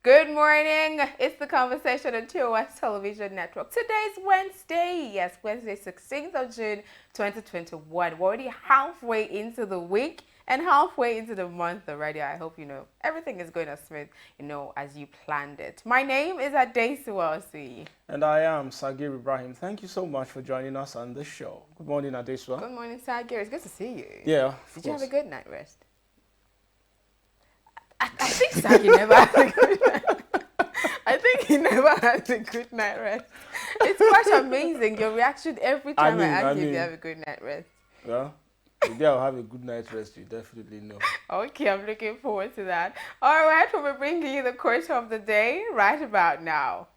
Good morning. It's the conversation on TOS Television Network. Today's Wednesday. Yes, Wednesday, 16th of June, 2021. We're already halfway into the week and halfway into the month already. I hope everything is going as smooth, as you planned it. My name is Adesuwa. And I am Sagir Ibrahim. Thank you so much for joining us on this show. Good morning, Adesuwa. Good morning, Sagir. It's good to see you. Yeah, Did you have a good night rest? I think Sagir never had a good night. I think he never had a good night rest. It's quite amazing, your reaction every time I ask you if you have a good night rest. Well, the day I'll have a good night rest, you definitely know. Okay, I'm looking forward to that. All right, we'll be bringing you the quote of the day right about now.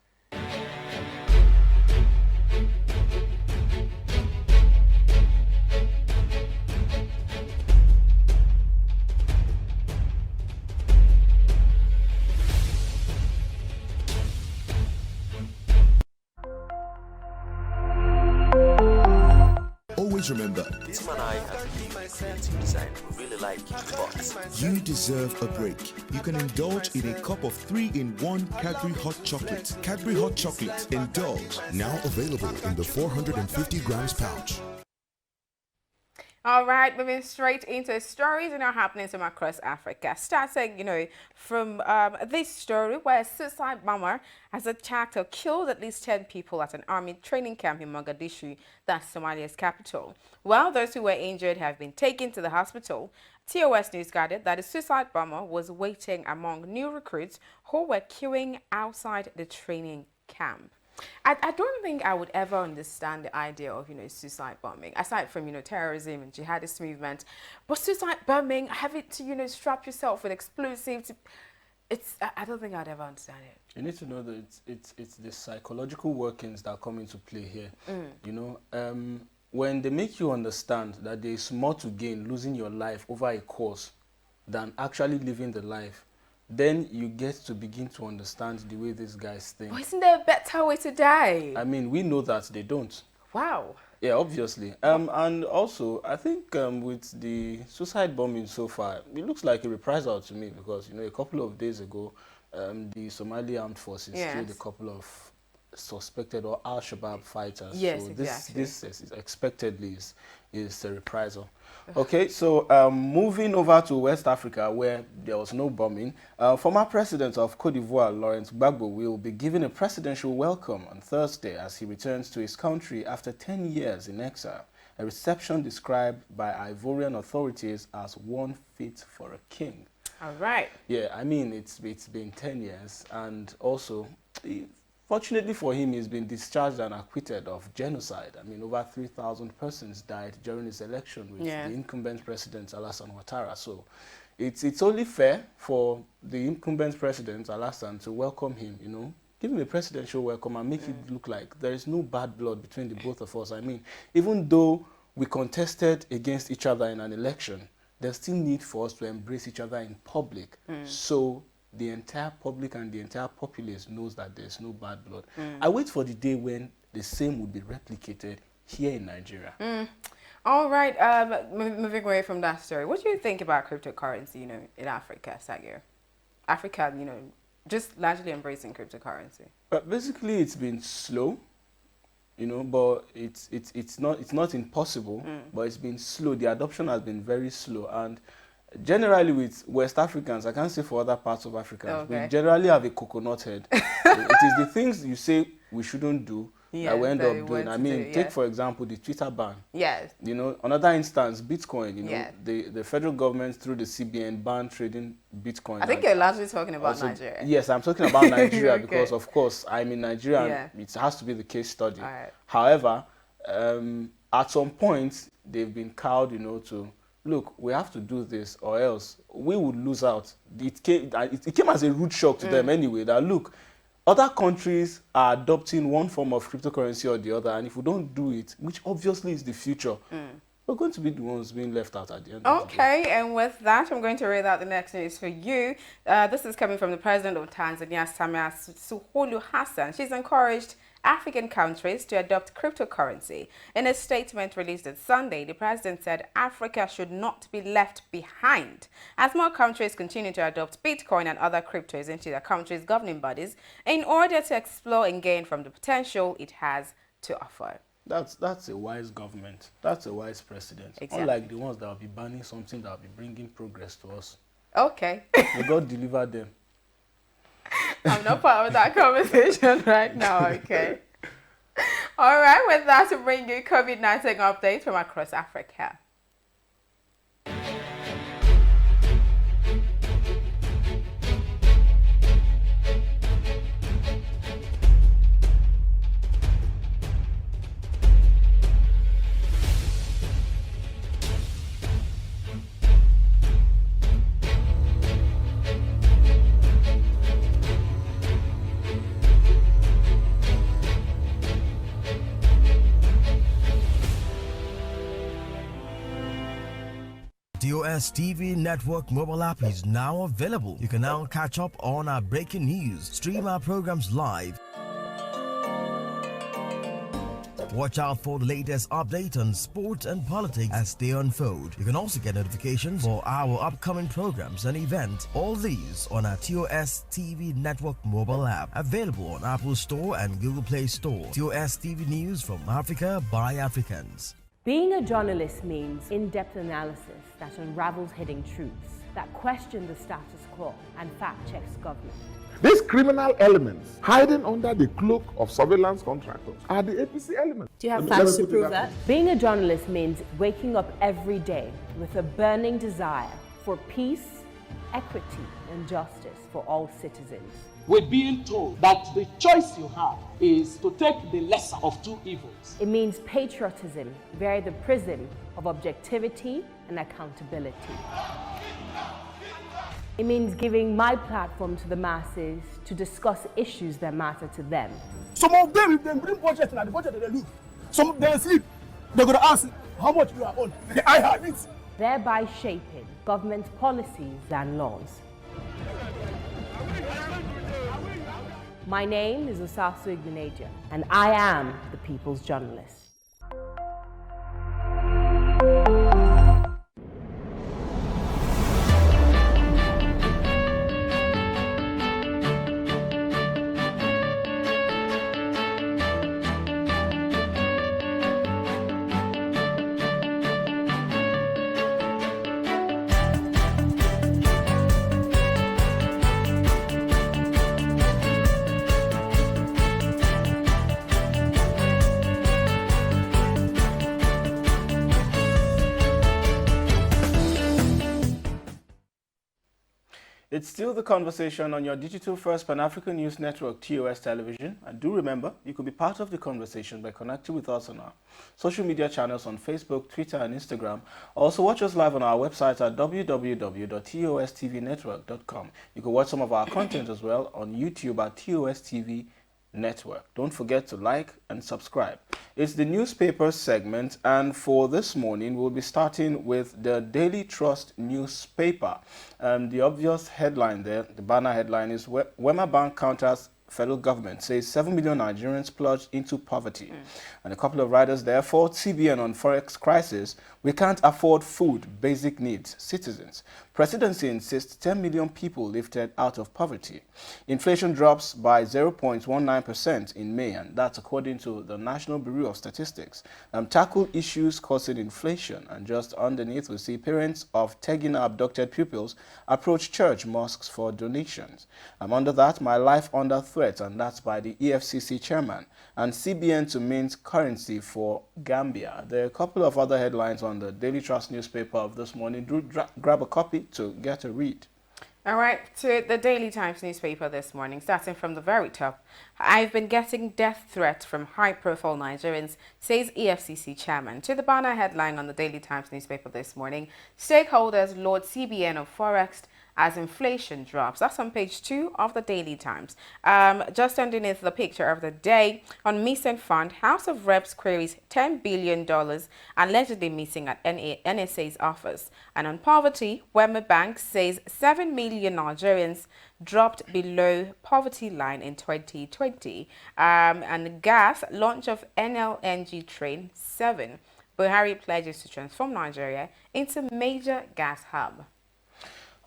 Always remember, Tim and I have been creative design. We really like it, but you deserve a break. You can indulge in a cup of 3-in-1 Cadbury Hot Chocolate. Cadbury Hot Chocolate. Indulge. Now available in the 450 grams pouch. All right, moving straight into stories and our happenings from across Africa. Starting, from this story where a suicide bomber has attacked or killed at least 10 people at an army training camp in Mogadishu, that's Somalia's capital. While those who were injured have been taken to the hospital, TOS News gathered that a suicide bomber was waiting among new recruits who were queuing outside the training camp. I don't think I would ever understand the idea of, suicide bombing, aside from, terrorism and jihadist movement. But suicide bombing, having to, strap yourself with explosives, I don't think I'd ever understand it. You need to know that it's the psychological workings that come into play here. When they make you understand that there is more to gain losing your life over a cause than actually living the life, then you get to begin to understand the way these guys think. But isn't there a better way to die? I mean, we know that they don't. Wow. Yeah, obviously. And also, I think with the suicide bombing so far, it looks like a reprisal to me because, a couple of days ago, the Somali armed forces killed a couple of suspected or Al-Shabaab fighters. Yes, so exactly. This expectedly is a reprisal. Okay, so moving over to West Africa where there was no bombing, former president of Cote d'Ivoire, Laurent Gbagbo, will be given a presidential welcome on Thursday as he returns to his country after 10 years in exile, a reception described by Ivorian authorities as one fit for a king. All right. Yeah, I mean, it's been 10 years, and also, fortunately for him, he's been discharged and acquitted of genocide. I mean, over 3,000 persons died during his election with the incumbent president, Alassane Ouattara. So it's only fair for the incumbent president, Alassane, to welcome him, give him a presidential welcome and make it look like there is no bad blood between the both of us. I mean, even though we contested against each other in an election, there's still need for us to embrace each other in public. So the entire public and the entire populace knows that there's no bad blood. I wait for the day when the same would be replicated here in Nigeria. All right, moving away from that story, what do you think about cryptocurrency, in Africa, Sagir? Africa, just largely embracing cryptocurrency. But basically, it's been slow, but it's not impossible, but it's been slow. The adoption has been very slow, and generally with West Africans, I can't say for other parts of Africa, we generally have a coconut head. It is the things you say we shouldn't do that we end up doing. I mean, take for example the Twitter ban. Yes. Another instance, Bitcoin. The federal government through the CBN banned trading Bitcoin. I think you're largely talking about Nigeria. Yes, I'm talking about Nigeria because, of course, I'm in Nigeria. And it has to be the case study. Right. However, at some point, they've been cowed, to look, we have to do this or else we would lose out. It came as a rude shock to them anyway that, look, other countries are adopting one form of cryptocurrency or the other, and if we don't do it, which obviously is the future, we're going to be the ones being left out at the end of the day. Okay, and with that, I'm going to read out the next news for you. This is coming from the president of Tanzania, Samia Suluhu Hassan. She's encouraged African countries to adopt cryptocurrency. In a statement released on Sunday, the president said Africa should not be left behind as more countries continue to adopt Bitcoin and other cryptos into their countries' governing bodies in order to explore and gain from the potential it has to offer. That's a wise government. That's a wise president. Exactly. Unlike the ones that will be banning something that will be bringing progress to us. Okay. May God deliver them. I'm not part of that conversation right now, okay? All right, with that, to bring you COVID-19 updates from across Africa. TOS TV Network mobile app is now available. You can now catch up on our breaking news, stream our programs live, watch out for the latest update on sports and politics as they unfold. You can also get notifications for our upcoming programs and events. All these on our TOS TV Network mobile app, available on Apple Store and Google Play Store. TOS TV News from Africa by Africans. Being a journalist means in-depth analysis that unravels hidden truths, that question the status quo and fact-checks government. These criminal elements hiding under the cloak of surveillance contractors are the APC elements. Do you have facts to prove that? Being a journalist means waking up every day with a burning desire for peace, equity, and justice for all citizens. We're being told that the choice you have is to take the lesser of two evils. It means patriotism via the prism of objectivity and accountability. It means giving my platform to the masses to discuss issues that matter to them. Some of them, if they bring budget and the budget they lose, some of them sleep. They're going to ask how much you are on. I have it. Thereby shaping government policies and laws. My name is Osasu Igbeneja, and I am the People's Journalist. It's still the conversation on your digital first Pan-African news network, TOS Television. And do remember, you could be part of the conversation by connecting with us on our social media channels on Facebook, Twitter, and Instagram. Also, watch us live on our website at www.tostvnetwork.com. You can watch some of our content as well on YouTube at TOS TV Network. Don't forget to like and subscribe. It's the newspaper segment, and for this morning we'll be starting with the Daily Trust newspaper. The obvious headline there, the banner headline, is Wema Bank counters federal government, says 7 million Nigerians plunged into poverty. And a couple of writers there, for CBN on Forex crisis, we can't afford food, basic needs, citizens. Presidency insists 10 million people lifted out of poverty. Inflation drops by 0.19% in May, and that's according to the National Bureau of Statistics. Tackle issues causing inflation, and just underneath we see parents of Tegina abducted pupils approach church mosques for donations. Under that, my life under threat, and that's by the EFCC chairman. And CBN to mint currency for Gambia. There are a couple of other headlines on the Daily Trust newspaper of this morning. Do grab a copy to get a read. All right, to the Daily Times newspaper this morning, starting from the very top. I've been getting death threats from high-profile Nigerians, says EFCC chairman. To the banner headline on the Daily Times newspaper this morning, stakeholders laud CBN of Forex as inflation drops. That's on page 2 of the Daily Times. Just underneath the picture of the day, on missing fund, House of Reps queries $10 billion allegedly missing at NSA's office. And on poverty, Wema Bank says 7 million Nigerians dropped below poverty line in 2020. And gas, launch of NLNG train 7. Buhari pledges to transform Nigeria into major gas hub.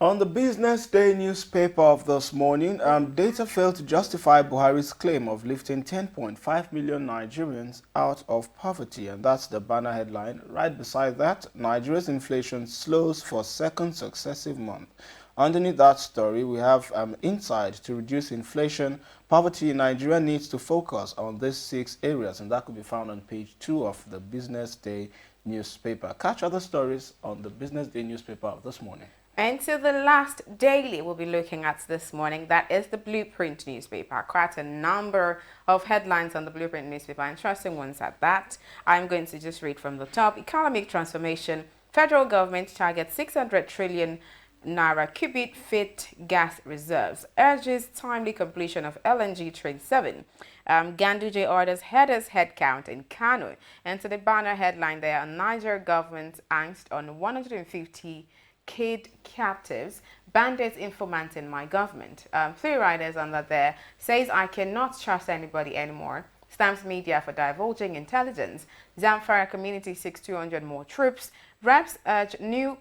On the Business Day newspaper of this morning, data failed to justify Buhari's claim of lifting 10.5 million Nigerians out of poverty. And that's the banner headline. Right beside that, Nigeria's inflation slows for second successive month. Underneath that story, we have insight to reduce inflation. Poverty in Nigeria needs to focus on these 6 areas, and that could be found on page 2 of the Business Day newspaper. Catch other stories on the Business Day newspaper of this morning. And so the last daily we'll be looking at this morning, that is the Blueprint newspaper. Quite a number of headlines on the Blueprint newspaper, interesting ones at that. I'm going to just read from the top. Economic transformation. Federal government targets 600 trillion Naira cubic feet gas reserves. Urges timely completion of LNG train 7. Ganduje orders headers headcount in Kano. And so the banner headline there, Niger government angst on 150 kid captives, bandits informant in my government. 3 riders under there says I cannot trust anybody anymore. Stamps media for divulging intelligence. Zamfara community seeks 200 more troops. Reps urge new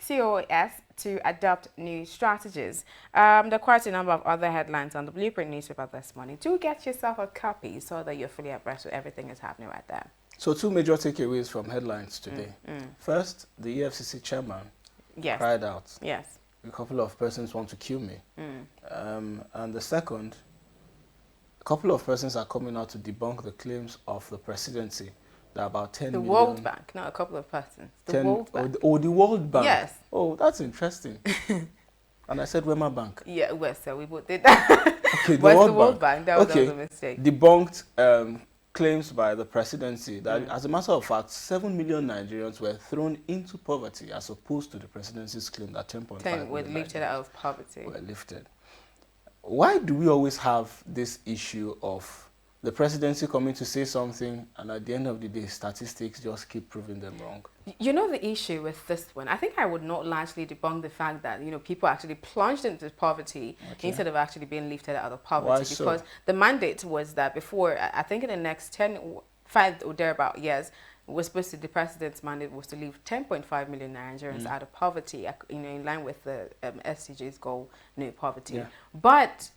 COS to adopt new strategies. There are quite a number of other headlines on the Blueprint newspaper this morning. Do get yourself a copy so that you're fully abreast with everything that's happening right there. So 2 major takeaways from headlines today. First, the EFCC chairman cried out. Yes. A couple of persons want to kill me. And the second, a couple of persons are coming out to debunk the claims of the presidency that about 10 million... The World Bank, not a couple of persons. The World Bank. The World Bank? Yes. Oh, that's interesting. And I said Wema Bank. Yeah, well, so we both did that. Okay, the World Bank. That was a mistake. Debunked claims by the presidency that, as a matter of fact, 7 million Nigerians were thrown into poverty, as opposed to the presidency's claim that 10.5 million were lifted out of poverty. Were lifted. Why do we always have this issue of the presidency coming to say something, and at the end of the day, statistics just keep proving them wrong? You know the issue with this one? I think I would not largely debunk the fact that, you know, people actually plunged into poverty instead of actually being lifted out of poverty. Why because so? The mandate was that before, I think in the next 5 or thereabout years, the president's mandate was to leave 10.5 million Nigerians out of poverty, you know, in line with the SDG's goal, no poverty. Yeah. But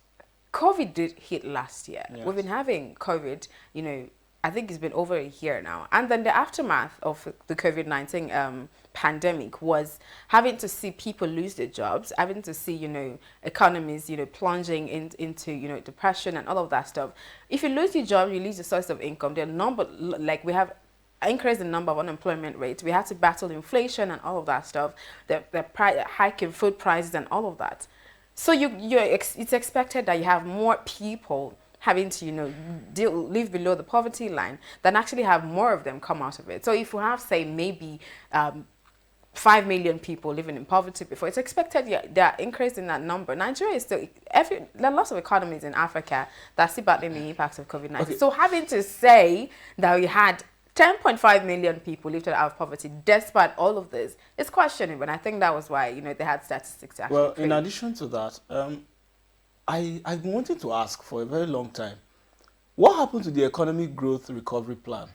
COVID did hit last year. Yes. We've been having COVID, you know, I think it's been over a year now. And then the aftermath of the COVID-19 pandemic was having to see people lose their jobs, having to see, you know, economies, you know, plunging into, you know, depression and all of that stuff. If you lose your job, you lose your source of income. The number, like we have increased the number of unemployment rates. We had to battle inflation and all of that stuff, the hike in food prices and all of that. So it's expected that you have more people having to, you know, live below the poverty line than actually have more of them come out of it. So if we have, say, maybe 5 million people living in poverty before, it's expected that increase in that number. Nigeria is still, there are lots of economies in Africa that see battling the impacts of COVID-19. Okay. So having to say that we had 10.5 million people lifted out of poverty despite all of this, it's questionable. And I think that was why, you know, they had statistics to actually Well, create. in addition to that, I've been wanting to ask for a very long time, what happened to the economic growth recovery plan?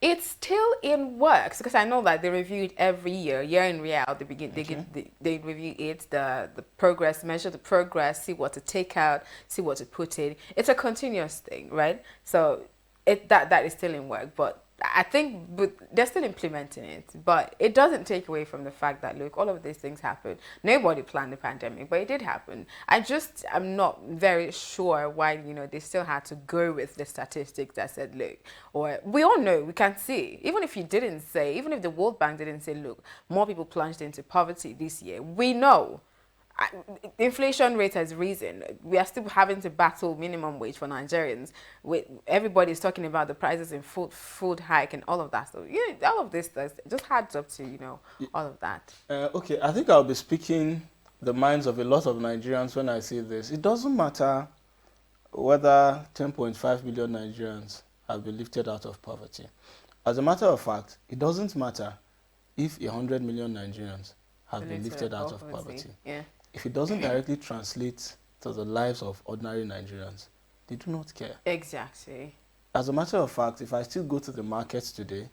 It's still in works, because I know that they review it every year in, year out. They review it, the progress, measure the progress, see what to take out, see what to put in. It's a continuous thing, right? So that is still in work, but I think they're still implementing it, but it doesn't take away from the fact that, look, all of these things happened. Nobody planned the pandemic, but it did happen. I'm not very sure why, you know, they still had to go with the statistics that said, look, or we all know, we can see, even if you didn't say, even if the World Bank didn't say, look, more people plunged into poverty this year, we know. Inflation rate has risen. We are still having to battle minimum wage for Nigerians. Everybody's talking about the prices in food hike and all of that. So all of this just adds up to, you know, all of that. Okay, I think I'll be speaking the minds of a lot of Nigerians when I say this. It doesn't matter whether 10.5 million Nigerians have been lifted out of poverty. As a matter of fact, it doesn't matter if 100 million Nigerians have been lifted out of poverty. Yeah. If it doesn't directly translate to the lives of ordinary Nigerians, they do not care. Exactly. As a matter of fact, if I still go to the markets today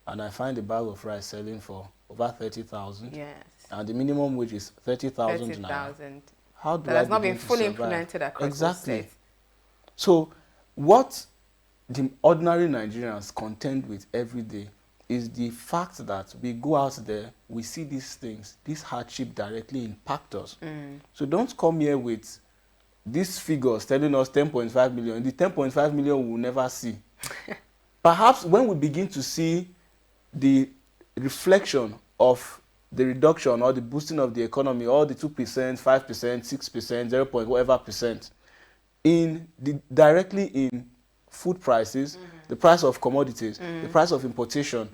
and I find a bag of rice selling for over 30,000, yes, and the minimum wage is 30,000 naira, how do that I has not begin been to fully survive? implemented across Exactly. the state. So what the ordinary Nigerians contend with every day is the fact that we go out there, we see these things, this hardship directly impact us. So don't come here with these figures telling us 10.5 million. The 10.5 million we will never see. Perhaps when we begin to see the reflection of the reduction or the boosting of the economy, or the 2%, 5%, 6%, 0. Whatever percent, directly in food prices, the price of commodities, the price of importation,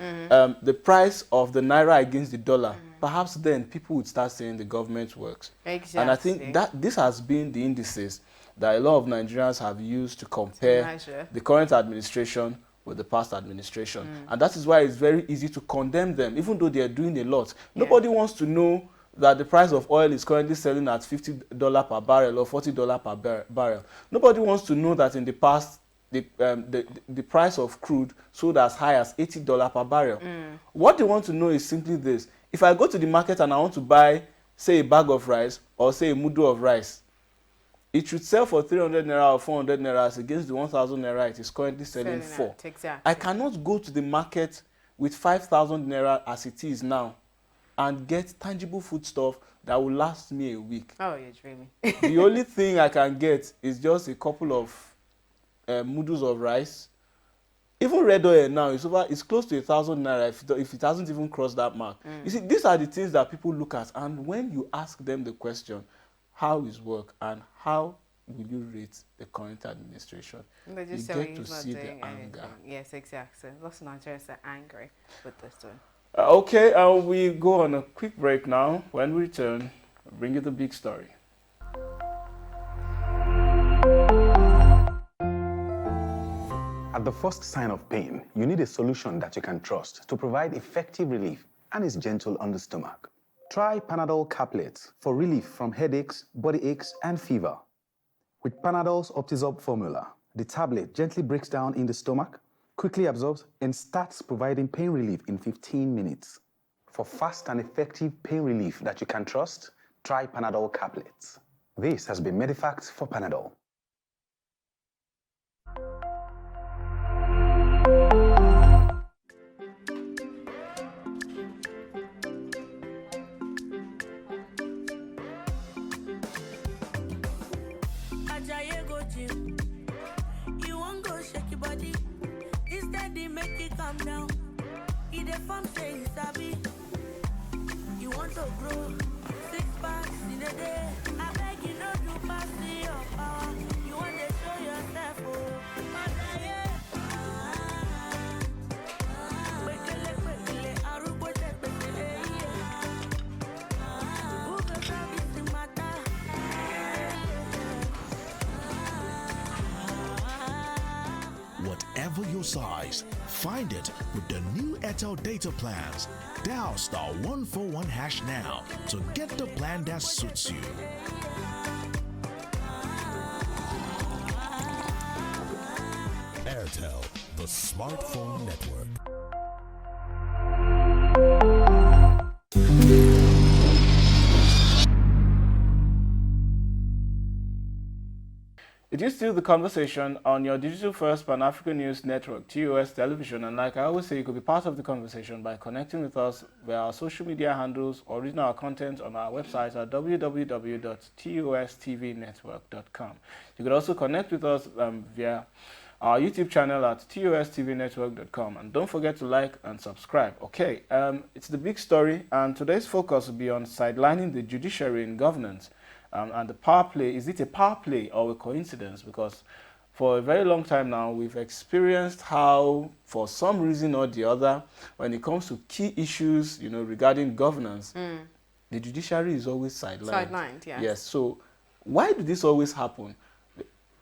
the price of the naira against the dollar, perhaps then people would start saying the government works. Exactly. And I think that this has been the indices that a lot of Nigerians have used to compare the current administration with the past administration. And that is why it's very easy to condemn them, even though they are doing a lot. Nobody wants to know that the price of oil is currently selling at $50 per barrel or $40 per barrel. Nobody wants to know that in the past, the price of crude sold as high as $80 per barrel. What they want to know is simply this. If I go to the market and I want to buy, say, a bag of rice or, say, a mudu of rice, it should sell for 300 naira or 400 naira against the 1,000 naira it is currently selling for. Exactly. I cannot go to the market with 5,000 naira as it is now and get tangible foodstuff that will last me a week. Oh, you're dreaming. The only thing I can get is just a couple of mudus of rice. Even red oil now it's close to 1,000 naira if it hasn't even crossed that mark. You see, these are the things that people look at, and when you ask them the question, how is work and how will you rate the current administration, They just you say get to see the anger. Yes, exactly. Lots of Nigerians are angry with this one. Okay, we go on a quick break now. When we return, I'll bring you the big story. At the first sign of pain, you need a solution that you can trust to provide effective relief and is gentle on the stomach. Try Panadol Caplets for relief from headaches, body aches, and fever. With Panadol's Optizorb formula, the tablet gently breaks down in the stomach, quickly absorbs, and starts providing pain relief in 15 minutes. For fast and effective pain relief that you can trust, try Panadol Caplets. This has been Medifact for Panadol. You won't go shake your body. Instead, they make it calm down. Eat a farm say you sabi. You want to grow 6 packs in a day. I beg you not to pass me your power. You want to show yourself, oh. Whatever your size, find it with the new Airtel data plans. Dial *141# now to get the plan that suits you. Airtel, the smartphone network. It is still the conversation on your digital first Pan-African News Network, TOS Television, and like I always say, you could be part of the conversation by connecting with us via our social media handles or reading our content on our website at www.tostvnetwork.com. You could also connect with us via our YouTube channel at TOSTVNetwork.com, and don't forget to like and subscribe. Okay, it's the big story, and today's focus will be on sidelining the judiciary in governance. And the power play, is it a power play or a coincidence? Because for a very long time now, we've experienced how, for some reason or the other, when it comes to key issues, regarding governance, the judiciary is always sidelined. Sidelined, yes. Yes. So why do this always happen?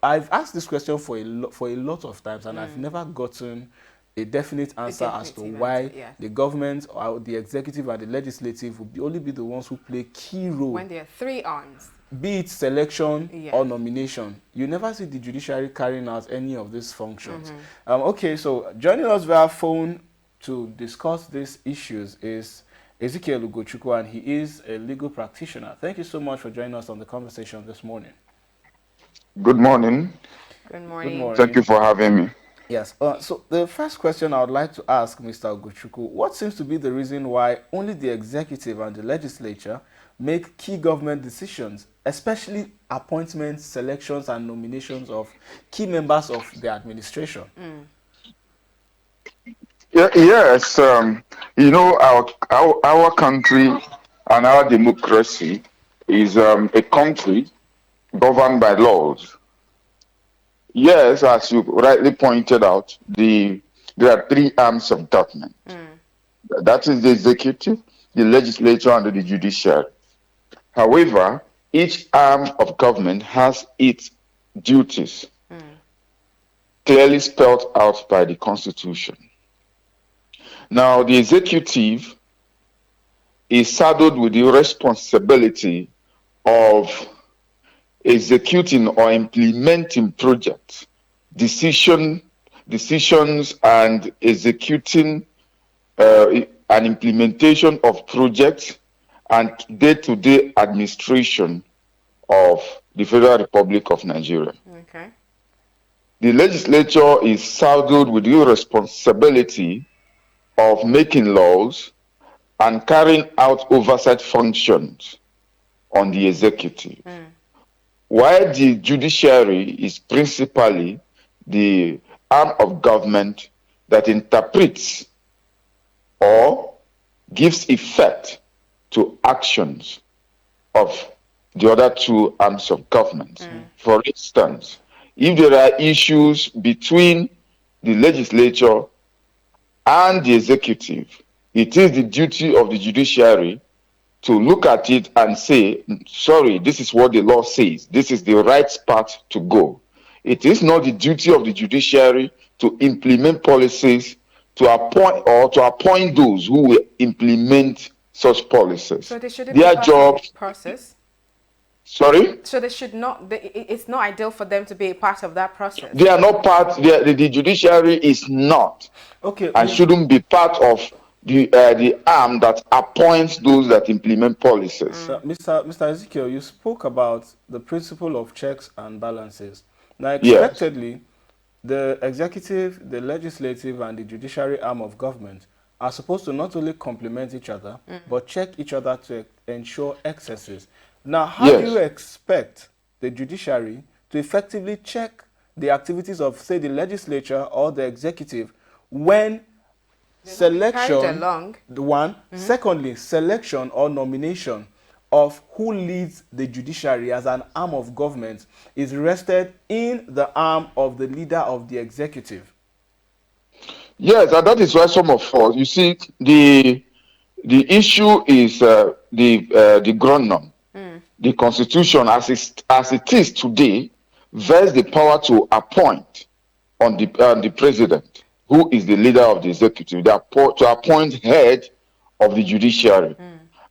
I've asked this question for a lot of times, and I've never gotten a definite answer as to why the government or the executive and the legislative will only be the ones who play key role when there are three arms. Be it selection or nomination. You never see the judiciary carrying out any of these functions. Okay, so joining us via phone to discuss these issues is Ezekiel Ugochukwu, and he is a legal practitioner. Thank you so much for joining us on the conversation this morning. Good morning. Good morning. Good morning. Thank you for having me. Yes. So the first question I would like to ask Mr. Ugochukwu, what seems to be the reason why only the executive and the legislature make key government decisions, especially appointments, selections, and nominations of key members of the administration? Yes, you know, our country and our democracy is a country governed by laws. Yes, as you rightly pointed out, there are three arms of government. That is the executive, the legislature, and the judiciary. However, each arm of government has its duties clearly spelled out by the Constitution. Now, the executive is saddled with the responsibility of executing or implementing projects, decisions, and executing an implementation of projects and day-to-day administration of the Federal Republic of Nigeria. Okay. The legislature is saddled with the responsibility of making laws and carrying out oversight functions on the executive. While the judiciary is principally the arm of government that interprets or gives effect to actions of the other two arms of government. For instance, if there are issues between the legislature and the executive, it is the duty of the judiciary to look at it and say, sorry, this is what the law says. This is the right path to go. It is not the duty of the judiciary to implement policies, to appoint those who will implement such policies. So they shouldn't Their be job process. Sorry? So they should not. It's not ideal for them to be a part of that process. They are not part. The judiciary is not. Okay. And shouldn't be part of the arm that appoints those that implement policies. Mr. Ezekiel, you spoke about the principle of checks and balances. Now, expectedly, the executive, the legislative, and the judiciary arm of government are supposed to not only complement each other, but check each other to ensure excesses. Now, how do you expect the judiciary to effectively check the activities of, say, the legislature or the executive when selection, secondly, selection or nomination of who leads the judiciary as an arm of government is rested in the arm of the leader of the executive? Yes, and that is why some of us, you see, the issue is the ground. The Constitution, as it is today, vests the power to appoint on the president, who is the leader of the executive, to appoint head of the judiciary,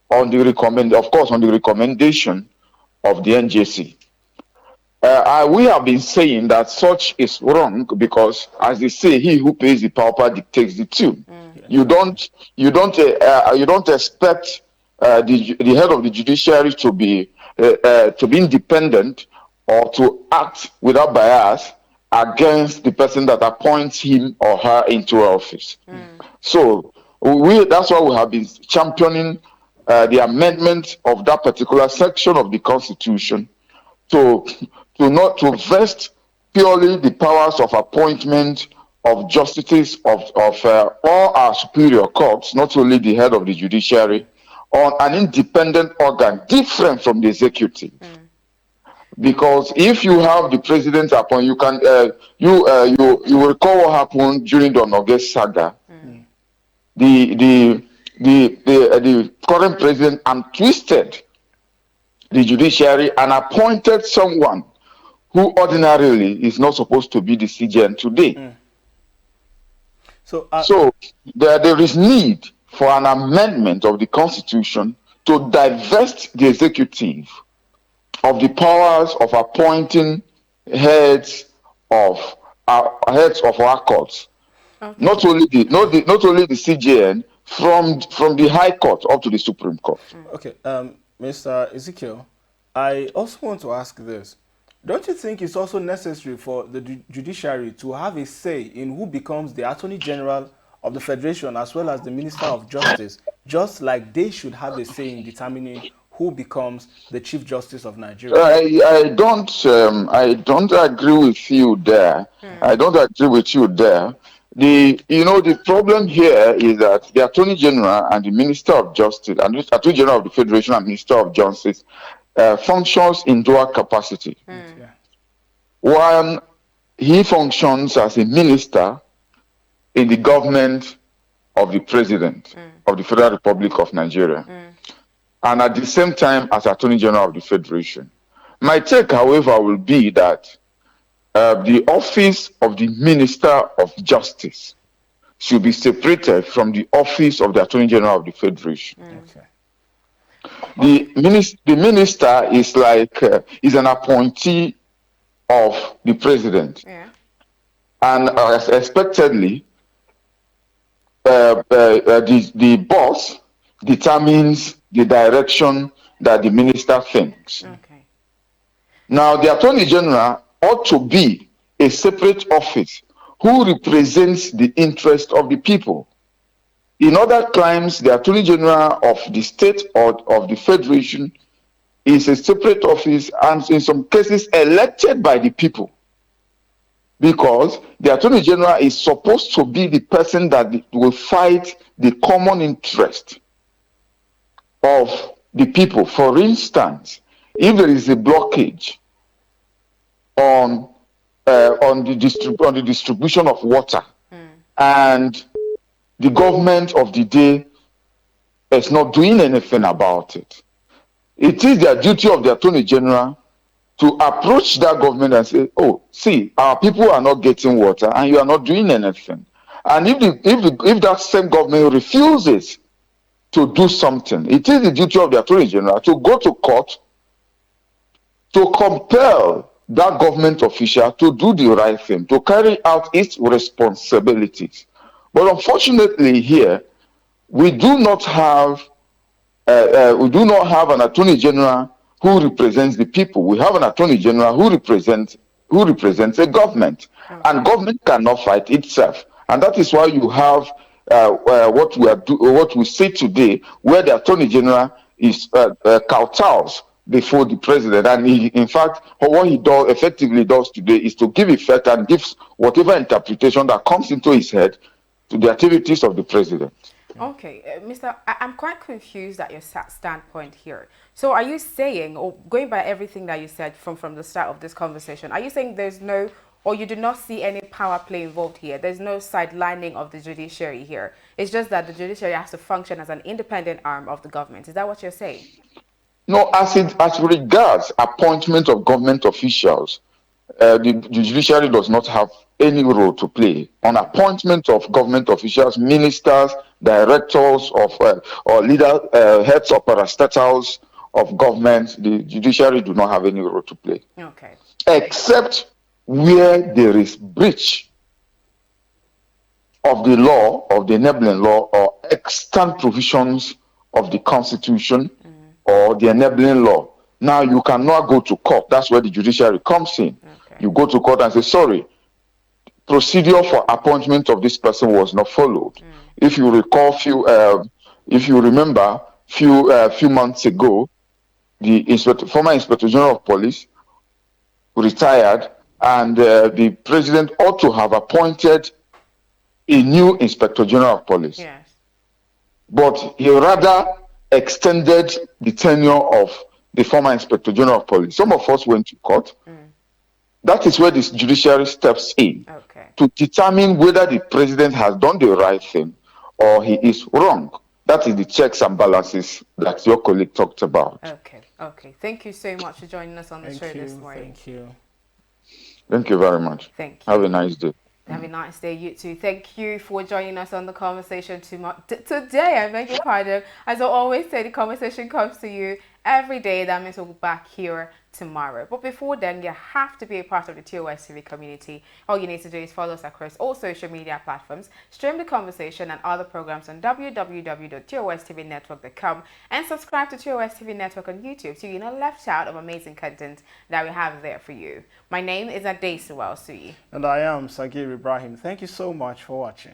on the recommendation of the NJC. We have been saying that such is wrong because, as they say, he who pays the pauper dictates the tune. You don't expect the head of the judiciary to be independent or to act without bias against the person that appoints him or her into office. So that's why we have been championing the amendment of that particular section of the Constitution to vest purely the powers of appointment of justices of all our superior courts, not only the head of the judiciary, on an independent organ different from the executive. Because if you have the president appoint, you can you will recall what happened during the Onoge saga. The current president and twisted the judiciary and appointed someone who ordinarily is not supposed to be the CJN today. So there is need for an amendment of the Constitution to divest the executive of the powers of appointing heads of our courts. Okay. Not only the CJN, from the High Court up to the Supreme Court. Okay, Mr. Ezekiel, I also want to ask this. Don't you think it's also necessary for the judiciary to have a say in who becomes the Attorney General of the Federation as well as the Minister of Justice, just like they should have a say in determining who becomes the Chief Justice of Nigeria? I don't agree with you there. I don't agree with you there. The problem here is that the Attorney General and the Minister of Justice and the Attorney General of the Federation and Minister of Justice functions in dual capacity. One, he functions as a minister in the government of the President of the Federal Republic of Nigeria, and at the same time as Attorney General of the Federation. My take, however, will be that the office of the Minister of Justice should be separated from the office of the Attorney General of the Federation. The minister is like is an appointee of the president, and as expectedly, the boss determines the direction that the minister thinks. Now, the Attorney General ought to be a separate office who represents the interest of the people. In other crimes, the Attorney General of the state or of the Federation is a separate office and in some cases elected by the people, because the Attorney General is supposed to be the person that will fight the common interest of the people. For instance, if there is a blockage on the distribution of water, and the government of the day is not doing anything about it, it is the duty of the Attorney General to approach that government and say, oh, see, our people are not getting water and you are not doing anything. And if that same government refuses to do something, it is the duty of the Attorney General to go to court to compel that government official to do the right thing, to carry out its responsibilities. But unfortunately here, we do not have an Attorney General who represents the people. We have an Attorney General who represents a government, and government cannot fight itself. And that is why you have what we see today, where the Attorney General is kowtows before the president, and in fact, what he effectively does today is to give effect and gives whatever interpretation that comes into his head to the activities of the president. Okay, I'm quite confused at your standpoint here. So are you saying, or going by everything that you said from the start of this conversation, are you saying there's no, or you do not see any power play involved here? There's no sidelining of the judiciary here. It's just that the judiciary has to function as an independent arm of the government. Is that what you're saying? No, as regards appointment of government officials, the judiciary does not have any role to play on appointment of government officials, ministers, directors of or heads of parastatals of government. The judiciary do not have any role to play. Okay. Except where there is breach of the law, of the enabling law, or extant provisions of the Constitution or the enabling law. Now you cannot go to court. That's where the judiciary comes in. Okay. You go to court and say, sorry, procedure for appointment of this person was not followed. If you recall, if you remember, few months ago, the former Inspector General of Police retired, and the president ought to have appointed a new Inspector General of Police. Yes. But he rather extended the tenure of the former Inspector General of Police. Some of us went to court. That is where the judiciary steps in to determine whether the president has done the right thing or he is wrong. That is the checks and balances that your colleague talked about. Okay, okay. Thank you so much for joining us on the show this morning. Thank you. Thank you very much. Thank you. Have a nice day. Have a nice day, you too. Thank you for joining us on the conversation today. I beg your pardon. As I always say, the conversation comes to you every day. That means we'll be back here tomorrow. But before then, you have to be a part of the TOS TV community. All you need to do is follow us across all social media platforms, stream the conversation and other programs on www.TOSTVNetwork.com, and subscribe to TOS TV Network on YouTube so you're not left out of amazing content that we have there for you. My name is Adesuwa Osuyi. And I am Sagir Ibrahim. Thank you so much for watching.